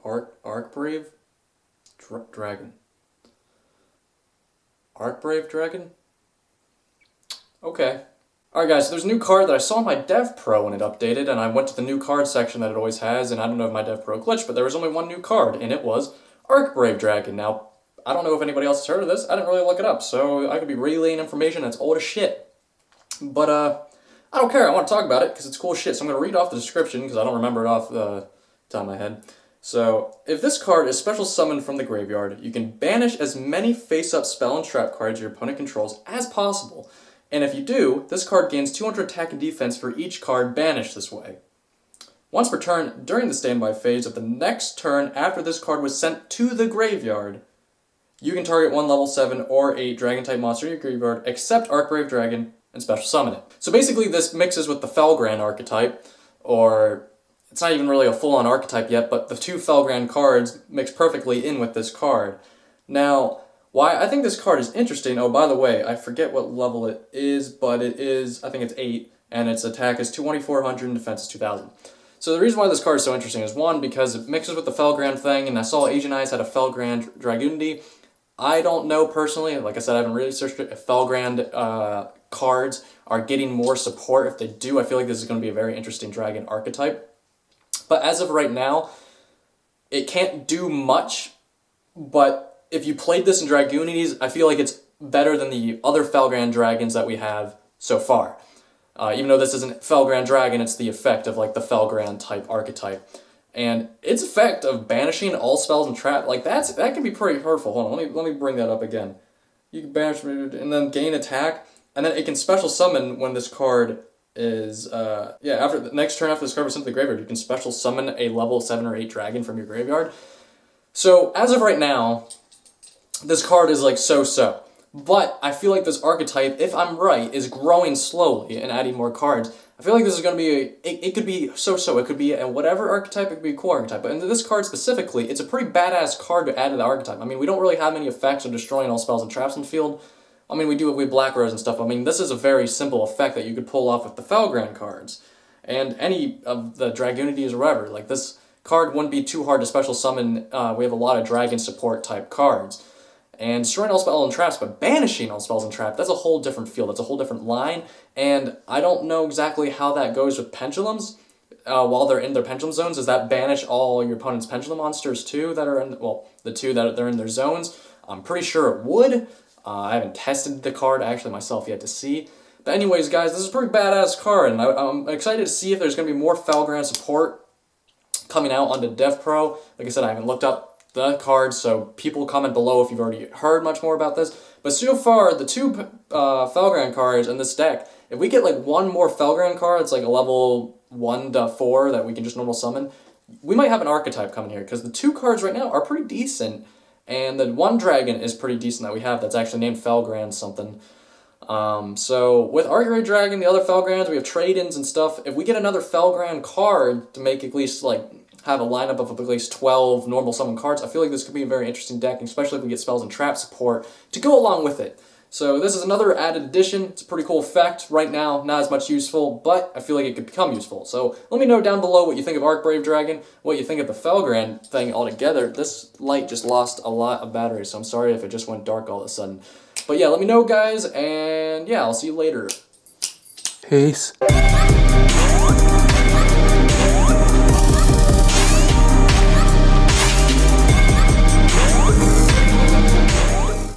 Arkbrave Dragon. Arkbrave Dragon? Okay. Alright guys, so there's a new card that I saw in my Dev Pro when it updated, and I went to the new card section that it always has, and I don't know if my Dev Pro glitched, but there was only one new card, and it was Arkbrave Dragon. Now, I don't know if anybody else has heard of this, I didn't really look it up, so I could be relaying information that's old as shit. But, I don't care, I want to talk about it, because it's cool shit, so I'm going to read off the description, because I don't remember it off the top of my head. So, if this card is special summoned from the graveyard, you can banish as many face-up spell and trap cards your opponent controls as possible. And if you do, this card gains 200 attack and defense for each card banished this way. Once per turn, during the standby phase of the next turn after this card was sent to the graveyard, you can target one level 7 or 8 dragon-type monster in your graveyard, except Arkbrave Dragon, and special summon it. So basically this mixes with the Felgrand archetype, or it's not even really a full-on archetype yet, but the two Felgrand cards mix perfectly in with this card. Now, why I think this card is interesting, oh by the way, I forget what level it is, but it is, I think it's 8, and its attack is 2400 and defense is 2000. So the reason why this card is so interesting is one, because it mixes with the Felgrand thing, and I saw Asian Eyes had a Felgrand Dragunity. I don't know personally, like I said, I haven't really searched it, if Felgrand cards are getting more support. If they do, I feel like this is going to be a very interesting dragon archetype. But as of right now, it can't do much, but if you played this in Dragunities, I feel like it's better than the other Felgrand dragons that we have so far. Even though this isn't Felgrand Dragon, it's the effect of like the Felgrand type archetype. And its effect of banishing all spells and trap, like that can be pretty hurtful. Hold on, let me bring that up again. You can banish and then gain attack, and then it can special summon when this card is, after the next turn after this card was sent to the graveyard, you can special summon a level 7 or 8 dragon from your graveyard. So, as of right now, this card is like so-so. But I feel like this archetype, if I'm right, is growing slowly and adding more cards. I feel like this is going to be, it could be so-so, it could be a whatever archetype, it could be a cool archetype. But in this card specifically, it's a pretty badass card to add to the archetype. I mean, we don't really have many effects of destroying all spells and traps in the field. I mean, we do it with Black Rose and stuff. I mean, this is a very simple effect that you could pull off with the Felgrand cards. And any of the Dragunities or whatever. Like, this card wouldn't be too hard to special summon. We have a lot of dragon support type cards. And destroying all spells and traps, but banishing all spells and traps, that's a whole different field. That's a whole different line. And I don't know exactly how that goes with pendulums. While they're in their pendulum zones, does that banish all your opponent's pendulum monsters too that are in, well, the two that they're in their zones? I'm pretty sure it would. I haven't tested the card actually myself yet to see. But anyways, guys, this is a pretty badass card, and I'm excited to see if there's going to be more Felgrand support coming out onto Dev Pro. Like I said, I haven't looked up the cards, so people comment below if you've already heard much more about this. But so far, the two Felgrand cards in this deck, if we get like one more Felgrand card, it's like a level 1 to 4 that we can just normal summon, we might have an archetype coming here, because the two cards right now are pretty decent. And the one dragon is pretty decent that we have that's actually named Felgrand something. So with Arkbrave Dragon, the other Felgrands, we have trade-ins and stuff. If we get another Felgrand card to make at least like have a lineup of at least 12 normal summon cards, I feel like this could be a very interesting deck, especially if we get spells and trap support to go along with it. So this is another added addition. It's a pretty cool effect. Right now, not as much useful, but I feel like it could become useful. So let me know down below what you think of Arkbrave Dragon, what you think of the Felgrand thing altogether. This light just lost a lot of battery, so I'm sorry if it just went dark all of a sudden. But yeah, let me know, guys, and yeah, I'll see you later. Peace.